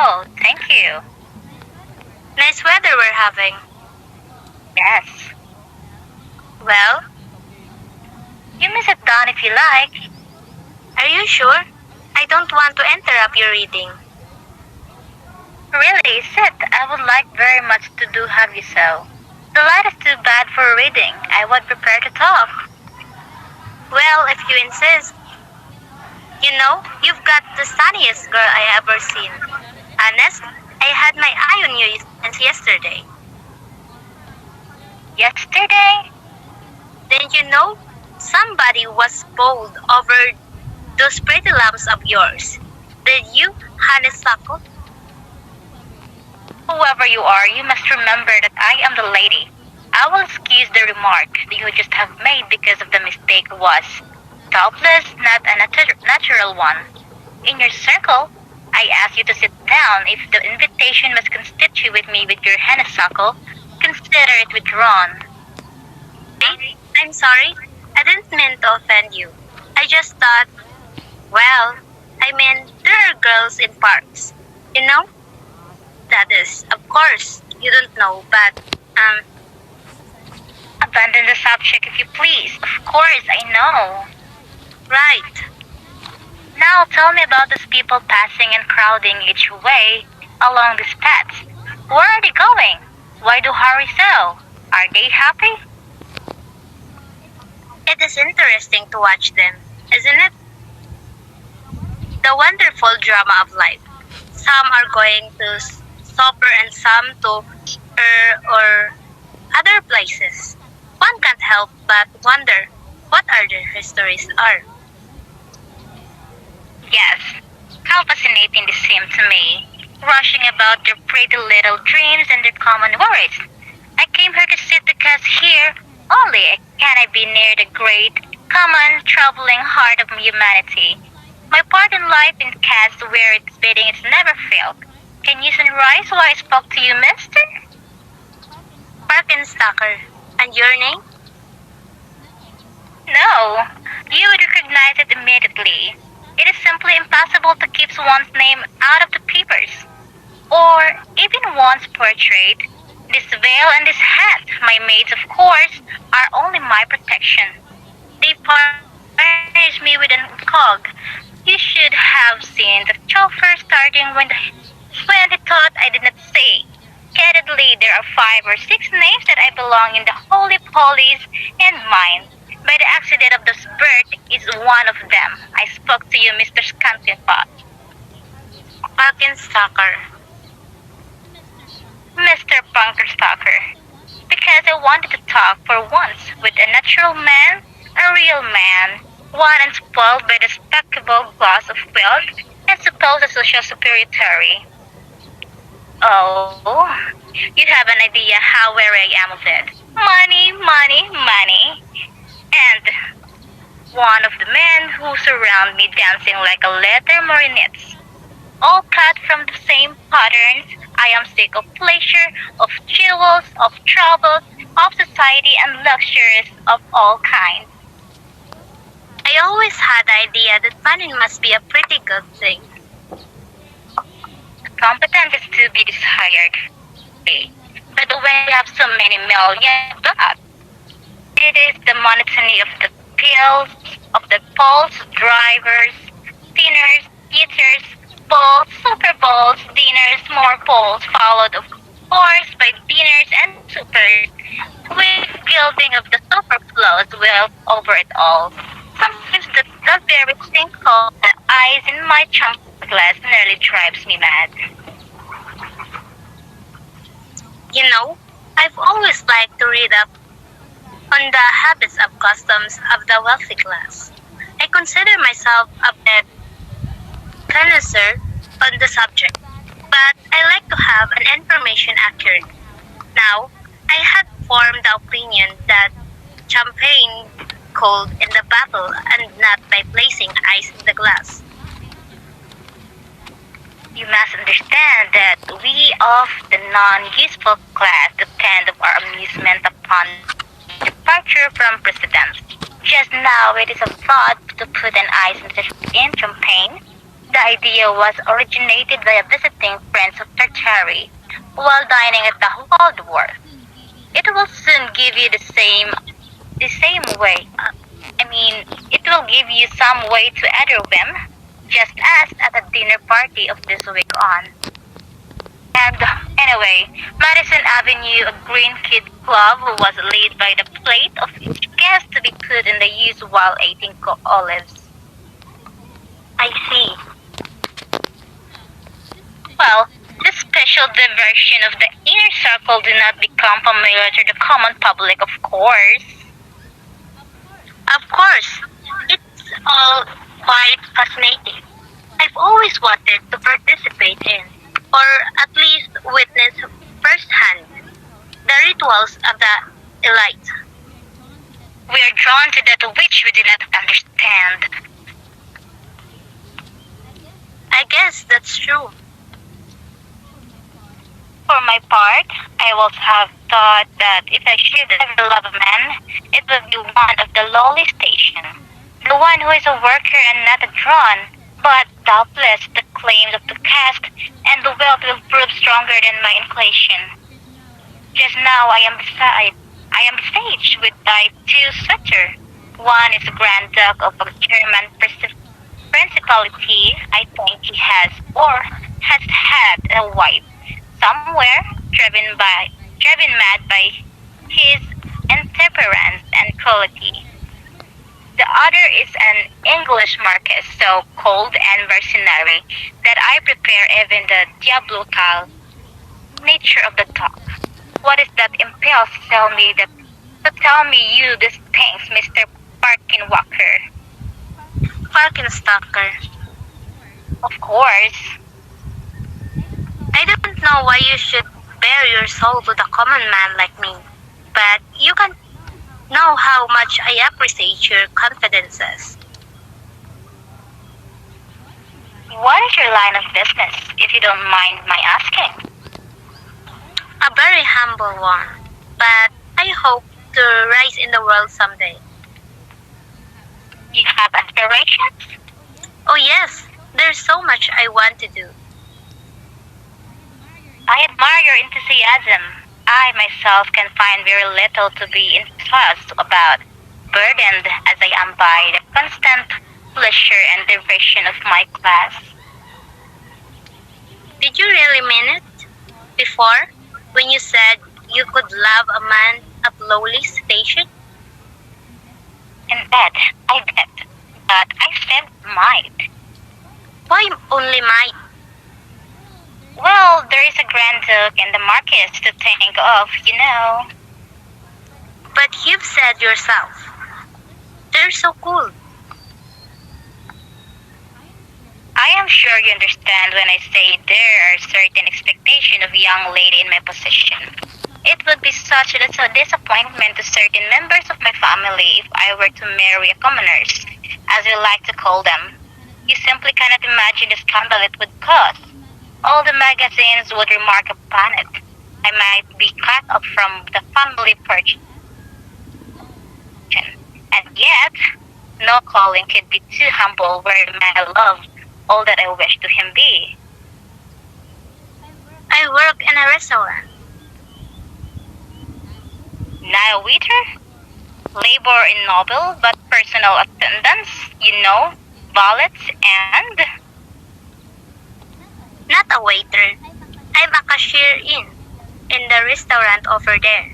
Oh, thank you. Nice weather we're having. Yes. Well, You may sit down if you like. are you sure? I don't want to interrupt your reading. Really, sit. I would like very much to do have you so. The light is too bad for reading. I would prepare to talk. Well, if you insist. You know, you've got the sunniest girl I ever seen. Honest, I had my eye on you since yesterday. Yesterday? Didn't you know? Somebody was bowled over those pretty lamps of yours. Did you, Hanesako? Whoever you are, you must remember that I am the lady. I will excuse the remark that you just have made because of the mistake was doubtless not a natural one. In your circle, I asked you to sit down. If the invitation must constitute me with your Hanesako, consider it withdrawn. I'm sorry. I didn't mean to offend you. I just thought, well, I mean, there are girls in parks. You know? That is, of course, you don't know, but, Abandon the subject if you please. Of course, I know. right. Now tell me about these people passing and crowding each way along these paths. Where are they going? Why do hurry so? Are they happy? It is interesting to watch them, isn't it? The wonderful drama of life. Some are going to supper and some to or other places. One can't help but wonder what are their histories are. Yes. How fascinating they seem to me. Rushing about their pretty little dreams and their common worries. I came here to sit because here only can I be near the great, common, troubling heart of humanity. My part in life in cast where its bidding is never failed. Can you sunrise while I spoke to you, mister? Parkenstacker. And your name? No, you would recognize it immediately. It is simply impossible to keep one's name out of the papers. Or even one's portrait. This veil and this hat, my maids of course, are only my protection. They furnish me with a cog. You should have seen the chauffeur starting when he thought I did not say. Candidly, there are 5 or 6 names that I belong in the holy polies and mine. By the accident of this birth is one of them. I spoke to you, Mr. Scantinpot. Parkenstacker. Mr. Punkerstocker. Because I wanted to talk for once with a natural man, a real man, one unspoiled by the spectacle gloss of wealth and supposed social superiority. Oh, you have an idea how weary I am of it. Money, money, money. And one of the men who surround me dancing like a leather marionettes. All cut from the same patterns. I am sick of pleasure, of jewels, of troubles, of society and luxuries of all kinds. I always had the idea that money must be a pretty good thing. Competence is to be desired. But when you have so many millions, that it is the monotony of the pills, of the polls, drivers, dinners, eaters, balls, Super Bowls, dinners, more polls, followed of course by dinners and supers, with gilding of the superfluous wealth over it all. Sometimes the very thing called the eyes in my chunk glass nearly drives me mad. You know, I've always liked to read up on the habits of customs of the wealthy class. I consider myself a bit connoisseur on the subject, but I like to have an information accurate. Now, I had formed the opinion that champagne cold in the bottle and not by placing ice in the glass. You must understand that we of the non-useful class depend of our amusement upon departure from precedence. Just now it is a thought to put an ice in champagne. The idea was originated by visiting friends of Tartary while dining at the Waldorf. It will soon give you the same way. It will give you some way to other whim, just as at a dinner party of this week on. And anyway, Madison Avenue, a Green Kid Club was led by the plate of each guest to be put in the use while eating olives. I see. Well, this special diversion of the inner circle do not become familiar to the common public, of course. Of course, it's all quite fascinating. I've always wanted to participate in, or at least witness firsthand, the rituals of the elite. We are drawn to that which we do not understand. I guess that's true. For my part, I would have thought that if I should ever love a man, it would be one of the lowly station, the one who is a worker and not a drawn. But doubtless the claims of the caste and the wealth will prove stronger than my inclination. Just now I am besieged with thy two suitor. One is a Grand Duke of a German principality. I think he has or has had a wife somewhere, driven mad by his intemperance and cruelty. The other is an English marquis, so cold and mercenary that I prepare even the diabolical nature of the talk. What is that impels to tell me you these things, Mr. Parkinwalker? Parkinstalker. Of course. I don't know why you should bare your soul to the common man like me, but you can know how much I appreciate your confidences. What is your line of business, if you don't mind my asking? A very humble one, but I hope to rise in the world someday. You have aspirations? Oh yes, there's so much I want to do. I admire your enthusiasm. I myself can find very little to be enthused about, burdened as I am by the constant pleasure and diversion of my class. Did you really mean it? Before, when you said you could love a man of lowly station? In bed, I did, but I said might. Why only might? Well, there is a Grand Duke and the Marquis to think of, you know. But you've said yourself. They're so cool. I am sure you understand when I say there are certain expectations of a young lady in my position. It would be such a disappointment to certain members of my family if I were to marry a commoners, as we like to call them. You simply cannot imagine the scandal it would cause. All the magazines would remark upon it. I might be cut off from the family fortune. And yet, no calling could be too humble where a man I love all that I wish to him be. I work in a restaurant. Not a waiter? Labor in noble but personal attendance, you know, valets and... Not a waiter. I'm a cashier in the restaurant over there.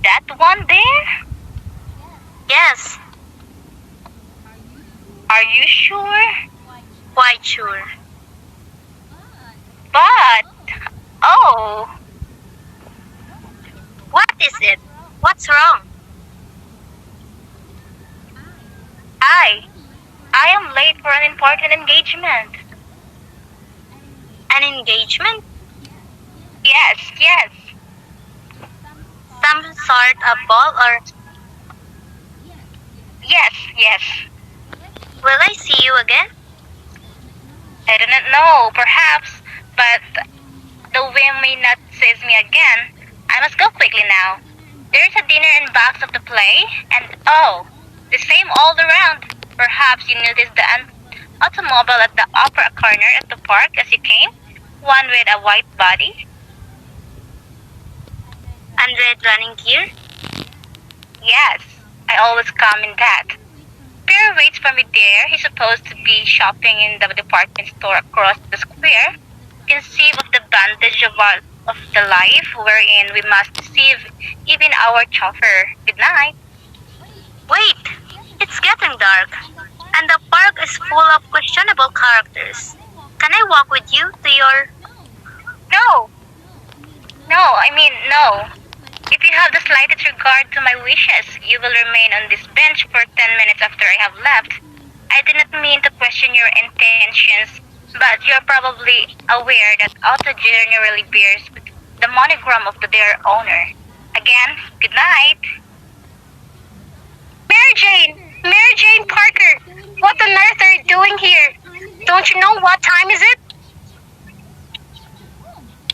That one there? Yes, Are you sure? quite sure. But, oh, What is it? What's wrong? I am late for an important engagement. An engagement? Yes. Some sort of ball or Yes. will I see you again? I do not know, perhaps, but the whim may not seize me again. I must go quickly now. There is a dinner in box of the play, and oh, The same all around. Perhaps you noticed the automobile at the upper corner at the park as you came? One with a white body? And red running gear? Yes, I always come in that. Pierre waits for me there. He's supposed to be shopping in the department store across the square. Conceive of the bandage of the life wherein we must deceive even our chauffeur. Good night. Wait! It's getting dark, and the park is full of questionable characters. Can I walk with you to your... No! No. If you have the slightest regard to my wishes, you will remain on this bench for 10 minutes after I have left. I do not mean to question your intentions, but you're probably aware that auto generally bears the monogram of their owner. Again, good night. Mary Jane Parker! What on earth are you doing here? Don't you know what time is it?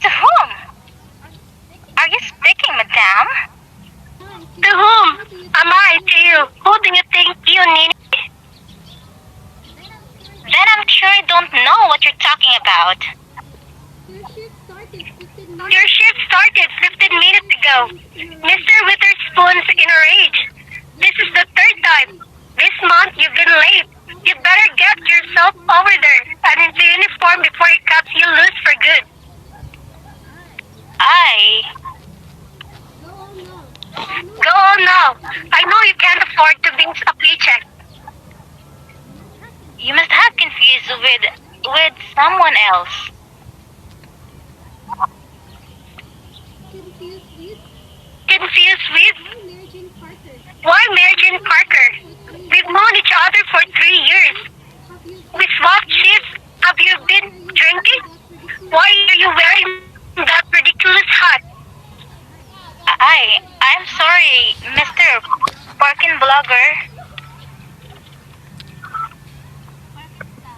To whom? Are you speaking, madame? To whom? Am I to you? Who do you think you need? Then I'm sure you don't know what you're talking about. Your shift started 15 minutes ago. Mr. Witherspoon's in a rage. This is the third time. This month you've been late. You better get yourself over there and into uniform before he cuts you loose for good. Go on now. I know you can't afford to miss a paycheck. You must have confused with someone else. Confused with? Why Mary Jane Parker? We've known each other for 3 years. We swapped shifts. Have you been drinking? Why are you wearing that ridiculous hat? I'm sorry, Mr. Parkin Blogger.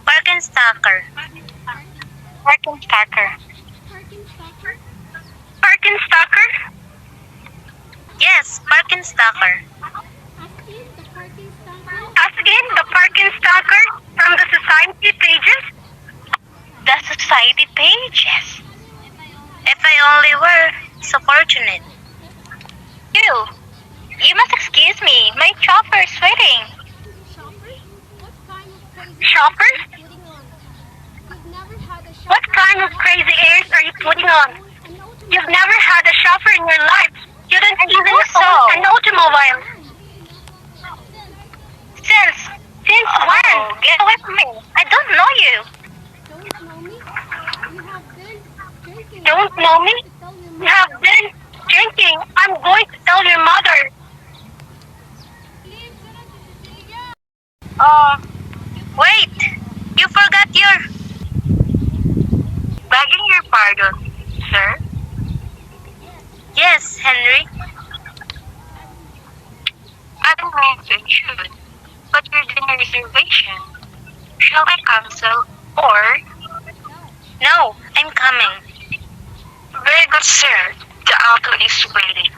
Parkenstacker. Parkinstacker? Yes, Parkenstacker. Asking the Parkinstacker from the society pages? The society pages? If I only were so fortunate. You must excuse me. My chauffeur is waiting. Shoppers? What kind of crazy airs are you putting on? You've never had a chauffeur in your life. You don't even own an automobile. Since when? Get away from me. I don't know you. Don't know me? You have been drinking. I'm going to tell your mother. Wait! You forgot your... Begging your pardon, sir. Yes, Henry. I don't mean to intrude, but your dinner reservation. Shall I cancel or? No, I'm coming. Very good, sir. The auto is waiting.